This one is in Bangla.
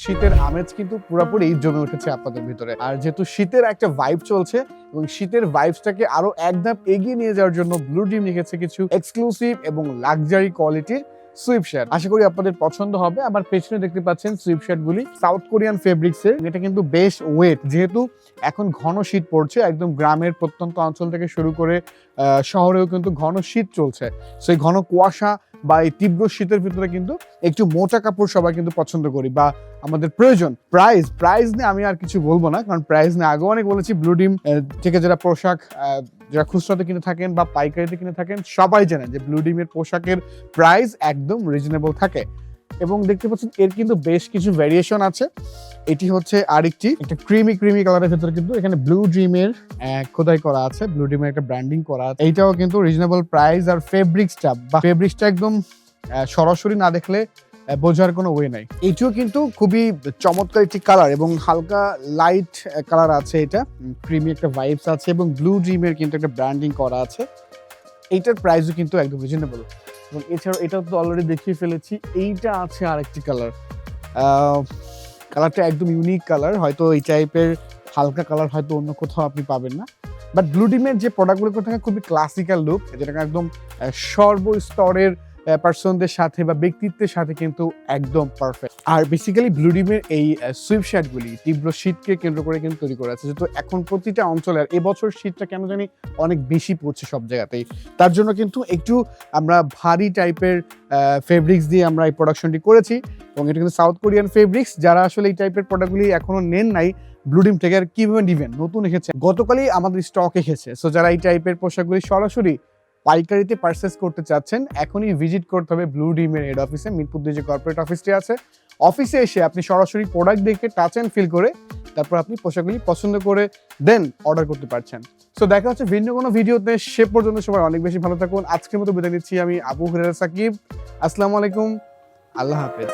শীতের আমেজ কিন্তু পুরোপুরি জমে উঠেছে আপনাদের ভিতরে। আর যেহেতু শীতের একটা ভাইব চলছে এবং শীতের ভাইবসটাকে আরো এক ধাপ এগিয়ে নিয়ে যাওয়ার জন্য ব্লু ড্রিম লিখেছে কিছু এক্সক্লুসিভ এবং লাক্সারি কোয়ালিটির সুইপ শার্ট। আশা করি আপনাদের পছন্দ হবে। আমার পেছনে দেখতে পাচ্ছেন সুইপ শার্ট গুলি সাউথ কোরিয়ান ফেব্রিক্স এর। এটা কিন্তু বেশ ওয়েট, যেহেতু এখন ঘন শীত পড়ছে, একদম গ্রামের প্রত্যন্ত অঞ্চল থেকে শুরু করে শহরেও কিন্তু ঘন শীত চলছে। সেই ঘন কুয়াশা বা এই তীব্র শীতের ভিতরে কিন্তু একটু মোটা কাপড় সবাই কিন্তু পছন্দ করি বা আমাদের প্রয়োজন। প্রাইস নিয়ে আমি আর কিছু বলবো না, কারণ প্রাইস নিয়ে আগেও অনেক বলেছি। ব্লু ডিম থেকে যারা পোশাক যারা খুচরাতে কিনে থাকেন বা পাইকারিতে কিনে থাকেন সবাই জানেন যে ব্লু ডিমের পোশাকের প্রাইস একদম রিজনেবল থাকে। এবং দেখতে পাচ্ছেন এর কিন্তু বেশ কিছু ভ্যারিয়েশন আছে। এটি হচ্ছে আরেকটি একটা ক্রিমি কালারের ভেতরে কিন্তু এখানে ব্লু ড্রিমের খোদাই করা আছে, ব্লু ড্রিমের একটা ব্র্যান্ডিং করা আছে। এইটাও কিন্তু রিজনেবল প্রাইস। আর ফেব্রিক্সটা একদম সরাসরি না দেখলে বোঝার কোনো ওয়ে নাই। এটিও কিন্তু খুবই চমৎকার একটি কালার এবং হালকা লাইট কালার আছে। এটা ক্রিমি একটা ভাইবস আছে এবং ব্লু ড্রিমের কিন্তু একটা ব্র্যান্ডিং করা আছে। এইটার প্রাইসও কিন্তু একদম রিজনেবল। এবং এছাড়াও এটা তো অলরেডি দেখিয়ে ফেলেছি। এইটা আছে আরেকটি কালারটা একদম ইউনিক কালার। হয়তো এই টাইপের হালকা কালার হয়তো অন্য কোথাও আপনি পাবেন না। বাট ব্লু ডিমের যে প্রোডাক্টগুলো করে থাকে খুবই ক্লাসিক্যাল লুক, যেটাকে একদম সর্বস্তরের পার্সনদের সাথে বা ব্যক্তিত্বের সাথে কিন্তু একদম পারফেক্ট। আর বেসিক্যালি ব্লু ডিমের এই সুইপ শার্টগুলি তীব্র শীতকে কেন্দ্র করে কিন্তু তৈরি করা আছে। যেহেতু এখন প্রতিটা অঞ্চলে, আর এবছর শীতটা কেন জানি অনেক বেশি পড়ছে সব জায়গাতেই, তার জন্য কিন্তু একটু আমরা ভারী টাইপের ফেব্রিক্স দিয়ে আমরা এই প্রোডাকশনটি করেছি। এবং এটা কিন্তু সাউথ কোরিয়ান ফেব্রিক্স। যারা আসলে এই টাইপের প্রোডাক্টগুলি এখনো নেন নাই ব্লু ডিম থেকে, আর কিভাবে নিবেন, নতুন এসেছে, গতকালই আমাদের স্টক এসেছে। সো যারা এই টাইপের পোশাকগুলি সরাসরি পাইকারিতে পারচেস করতে চাচ্ছেন, এখনই ভিজিট করতে হবে ব্লু ডিমের হেড অফিসে, মিরপুর 2 যে কর্পোরেট অফিসটি আছে। অফিসে এসে আপনি সরাসরি প্রোডাক্ট দেখে টাচ অ্যান্ড ফিল করে তারপর আপনি পোশাকগুলি পছন্দ করে দেন অর্ডার করতে পারছেন। সো দেখা হচ্ছে ভিন্ন কোনো ভিডিওতে। সে পর্যন্ত সবাই অনেক বেশি ভালো থাকুন। আজকের মতো বিদায় নিচ্ছি আমি, আবু হুরায়রা সাকিব। আসসালামু আলাইকুম, আল্লাহ হাফেজ।